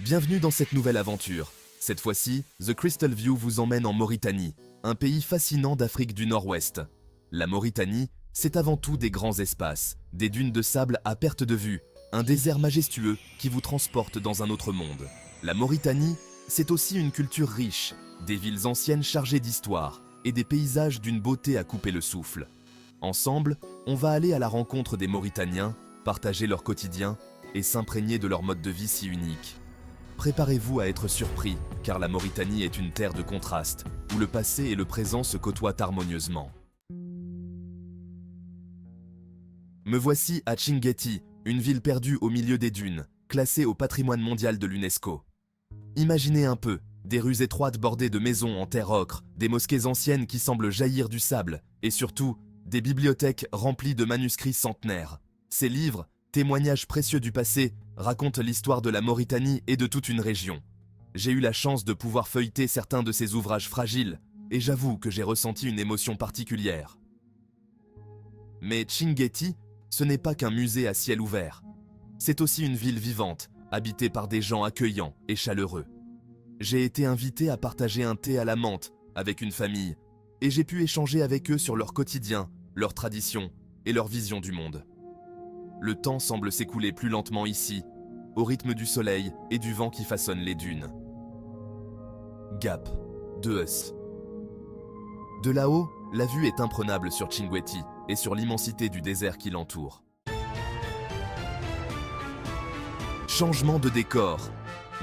Bienvenue dans cette nouvelle aventure. Cette fois-ci, The Crystal View vous emmène en Mauritanie, un pays fascinant d'Afrique du Nord-Ouest. La Mauritanie, c'est avant tout des grands espaces, des dunes de sable à perte de vue, un désert majestueux qui vous transporte dans un autre monde. La Mauritanie, c'est aussi une culture riche, des villes anciennes chargées d'histoire et des paysages d'une beauté à couper le souffle. Ensemble, on va aller à la rencontre des Mauritaniens, partager leur quotidien et s'imprégner de leur mode de vie si unique. Préparez-vous à être surpris, car la Mauritanie est une terre de contrastes, où le passé et le présent se côtoient harmonieusement. Me voici à Chinguetti, une ville perdue au milieu des dunes, classée au patrimoine mondial de l'UNESCO. Imaginez un peu, des rues étroites bordées de maisons en terre ocre, des mosquées anciennes qui semblent jaillir du sable, et surtout, des bibliothèques remplies de manuscrits centenaires. Ces livres, témoignages précieux du passé, racontent l'histoire de la Mauritanie et de toute une région. J'ai eu la chance de pouvoir feuilleter certains de ces ouvrages fragiles, et j'avoue que j'ai ressenti une émotion particulière. Mais Chinguetti, ce n'est pas qu'un musée à ciel ouvert. C'est aussi une ville vivante, habitée par des gens accueillants et chaleureux. J'ai été invité à partager un thé à la menthe avec une famille, et j'ai pu échanger avec eux sur leur quotidien, leurs traditions et leur vision du monde. Le temps semble s'écouler plus lentement ici, au rythme du soleil et du vent qui façonne les dunes. Gap de Us. De là-haut, la vue est imprenable sur Chinguetti et sur l'immensité du désert qui l'entoure. Changement de décor.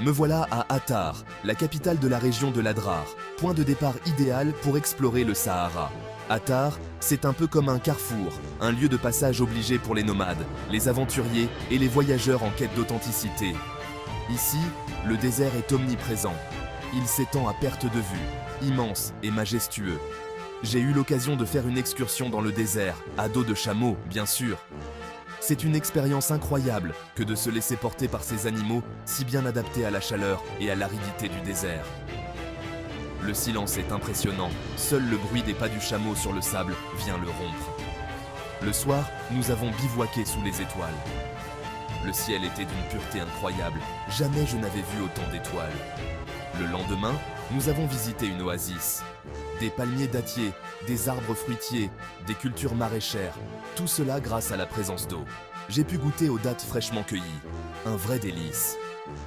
Me voilà à Attar, la capitale de la région de l'Adrar, point de départ idéal pour explorer le Sahara. Attar, c'est un peu comme un carrefour, un lieu de passage obligé pour les nomades, les aventuriers et les voyageurs en quête d'authenticité. Ici, le désert est omniprésent. Il s'étend à perte de vue, immense et majestueux. J'ai eu l'occasion de faire une excursion dans le désert, à dos de chameau, bien sûr. C'est une expérience incroyable que de se laisser porter par ces animaux si bien adaptés à la chaleur et à l'aridité du désert. Le silence est impressionnant, seul le bruit des pas du chameau sur le sable vient le rompre. Le soir, nous avons bivouaqué sous les étoiles. Le ciel était d'une pureté incroyable, jamais je n'avais vu autant d'étoiles. Le lendemain, nous avons visité une oasis. Des palmiers dattiers, des arbres fruitiers, des cultures maraîchères, tout cela grâce à la présence d'eau. J'ai pu goûter aux dattes fraîchement cueillies, un vrai délice.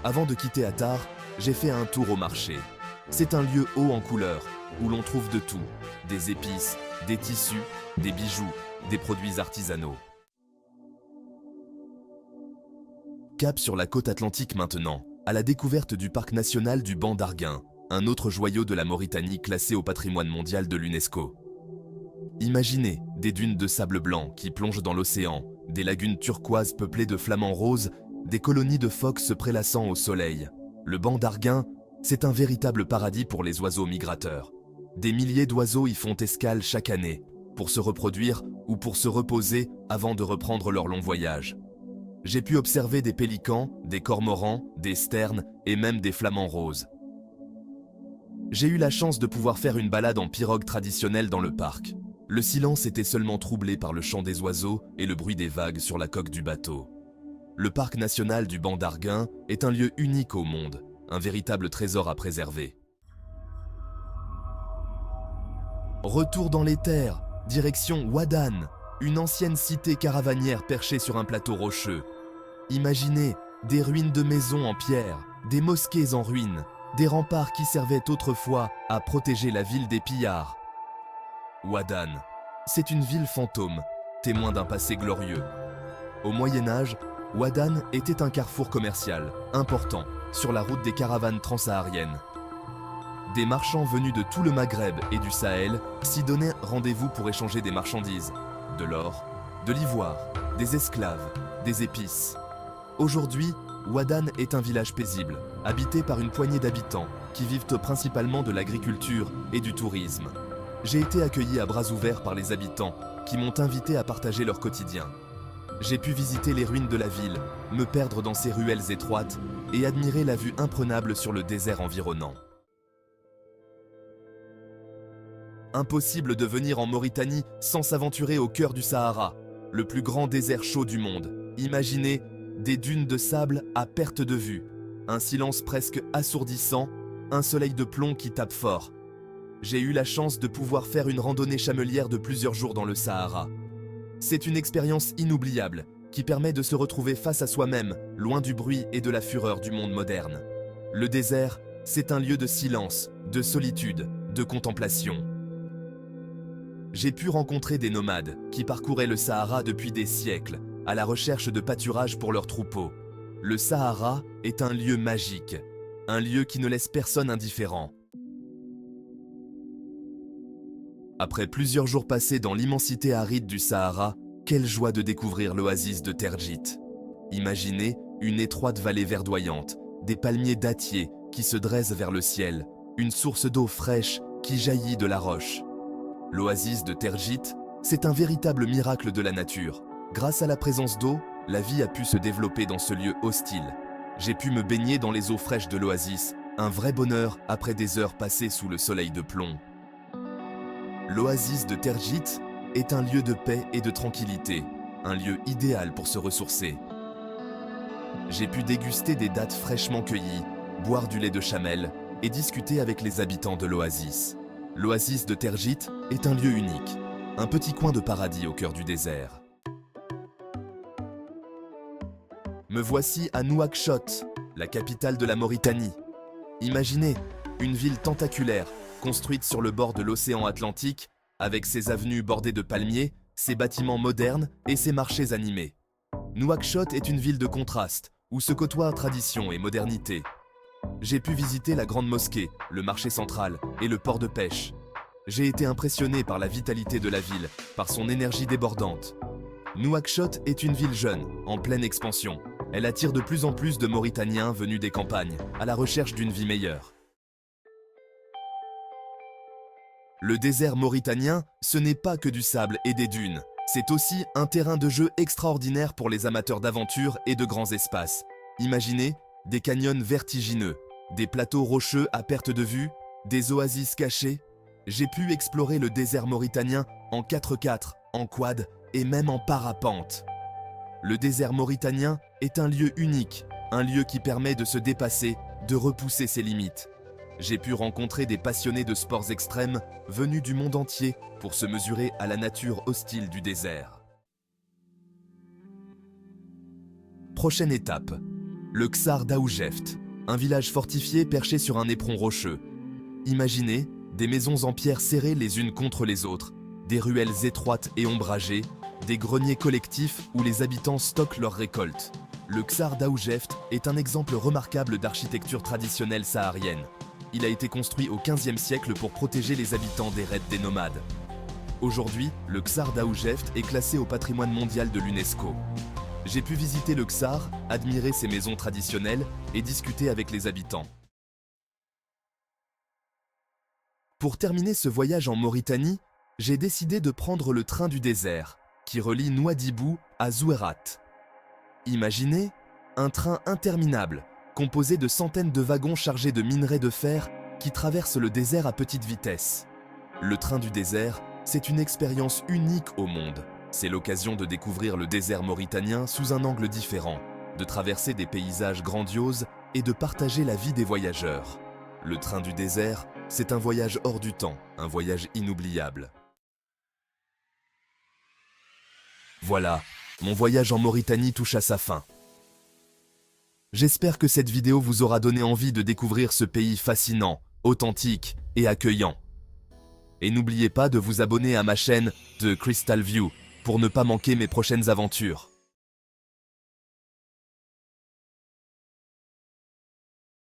Avant de quitter Attar, j'ai fait un tour au marché. C'est un lieu haut en couleurs, où l'on trouve de tout, des épices, des tissus, des bijoux, des produits artisanaux. Cap sur la côte atlantique maintenant, à la découverte du parc national du Banc d'Arguin, un autre joyau de la Mauritanie classé au patrimoine mondial de l'UNESCO. Imaginez des dunes de sable blanc qui plongent dans l'océan, des lagunes turquoises peuplées de flamants roses, des colonies de phoques se prélassant au soleil. Le Banc d'Arguin, c'est un véritable paradis pour les oiseaux migrateurs. Des milliers d'oiseaux y font escale chaque année, pour se reproduire ou pour se reposer avant de reprendre leur long voyage. J'ai pu observer des pélicans, des cormorans, des sternes et même des flamants roses. J'ai eu la chance de pouvoir faire une balade en pirogue traditionnelle dans le parc. Le silence était seulement troublé par le chant des oiseaux et le bruit des vagues sur la coque du bateau. Le parc national du Banc d'Arguin est un lieu unique au monde, un véritable trésor à préserver. Retour dans les terres, direction Ouadane, une ancienne cité caravanière perchée sur un plateau rocheux. Imaginez des ruines de maisons en pierre, des mosquées en ruines, des remparts qui servaient autrefois à protéger la ville des pillards. Ouadane, c'est une ville fantôme, témoin d'un passé glorieux. Au Moyen-Âge, Ouadane était un carrefour commercial important sur la route des caravanes transsahariennes. Des marchands venus de tout le Maghreb et du Sahel s'y donnaient rendez-vous pour échanger des marchandises, de l'or, de l'ivoire, des esclaves, des épices. Aujourd'hui, Ouadane est un village paisible, habité par une poignée d'habitants qui vivent principalement de l'agriculture et du tourisme. J'ai été accueilli à bras ouverts par les habitants qui m'ont invité à partager leur quotidien. J'ai pu visiter les ruines de la ville, me perdre dans ses ruelles étroites et admirer la vue imprenable sur le désert environnant. Impossible de venir en Mauritanie sans s'aventurer au cœur du Sahara, le plus grand désert chaud du monde. Imaginez des dunes de sable à perte de vue, Un silence presque assourdissant, un soleil de plomb qui tape fort. J'ai eu la chance de pouvoir faire une randonnée chamelière de plusieurs jours dans le Sahara. C'est une expérience inoubliable qui permet de se retrouver face à soi-même, loin du bruit et de la fureur du monde moderne. Le désert, c'est un lieu de silence, de solitude, de contemplation. J'ai pu rencontrer des nomades qui parcouraient le Sahara depuis des siècles, à la recherche de pâturage pour leurs troupeaux. Le Sahara est un lieu magique, un lieu qui ne laisse personne indifférent. Après plusieurs jours passés dans l'immensité aride du Sahara, quelle joie de découvrir l'oasis de Tergit. Imaginez une étroite vallée verdoyante, des palmiers dattiers qui se dressent vers le ciel, une source d'eau fraîche qui jaillit de la roche. L'oasis de Tergit, c'est un véritable miracle de la nature. Grâce à la présence d'eau, la vie a pu se développer dans ce lieu hostile. J'ai pu me baigner dans les eaux fraîches de l'oasis, un vrai bonheur après des heures passées sous le soleil de plomb. L'oasis de Tergit est un lieu de paix et de tranquillité, un lieu idéal pour se ressourcer. J'ai pu déguster des dattes fraîchement cueillies, boire du lait de chamel et discuter avec les habitants de l'oasis. L'oasis de Tergit est un lieu unique, un petit coin de paradis au cœur du désert. Me voici à Nouakchott, la capitale de la Mauritanie. Imaginez, une ville tentaculaire, construite sur le bord de l'océan Atlantique, avec ses avenues bordées de palmiers, ses bâtiments modernes et ses marchés animés. Nouakchott est une ville de contraste, où se côtoient tradition et modernité. J'ai pu visiter la grande mosquée, le marché central et le port de pêche. J'ai été impressionné par la vitalité de la ville, par son énergie débordante. Nouakchott est une ville jeune, en pleine expansion. Elle attire de plus en plus de Mauritaniens venus des campagnes, à la recherche d'une vie meilleure. Le désert mauritanien, ce n'est pas que du sable et des dunes. C'est aussi un terrain de jeu extraordinaire pour les amateurs d'aventure et de grands espaces. Imaginez des canyons vertigineux, des plateaux rocheux à perte de vue, des oasis cachées. J'ai pu explorer le désert mauritanien en 4x4, en quad et même en parapente. Le désert mauritanien est un lieu unique, un lieu qui permet de se dépasser, de repousser ses limites. J'ai pu rencontrer des passionnés de sports extrêmes venus du monde entier pour se mesurer à la nature hostile du désert. Prochaine étape, le Ksar Daoujeft, un village fortifié perché sur un éperon rocheux. Imaginez des maisons en pierre serrées les unes contre les autres, des ruelles étroites et ombragées, des greniers collectifs où les habitants stockent leurs récoltes. Le Ksar Daoujeft est un exemple remarquable d'architecture traditionnelle saharienne. Il a été construit au XVe siècle pour protéger les habitants des raids des nomades. Aujourd'hui, le Ksar Daoujeft est classé au patrimoine mondial de l'UNESCO. J'ai pu visiter le Ksar, admirer ses maisons traditionnelles et discuter avec les habitants. Pour terminer ce voyage en Mauritanie, j'ai décidé de prendre le train du désert, qui relie Nouadhibou à Zouérat. Imaginez un train interminable, composé de centaines de wagons chargés de minerais de fer qui traversent le désert à petite vitesse. Le train du désert, c'est une expérience unique au monde. C'est l'occasion de découvrir le désert mauritanien sous un angle différent, de traverser des paysages grandioses et de partager la vie des voyageurs. Le train du désert, c'est un voyage hors du temps, un voyage inoubliable. Voilà, mon voyage en Mauritanie touche à sa fin. J'espère que cette vidéo vous aura donné envie de découvrir ce pays fascinant, authentique et accueillant. Et n'oubliez pas de vous abonner à ma chaîne de Crystal View pour ne pas manquer mes prochaines aventures.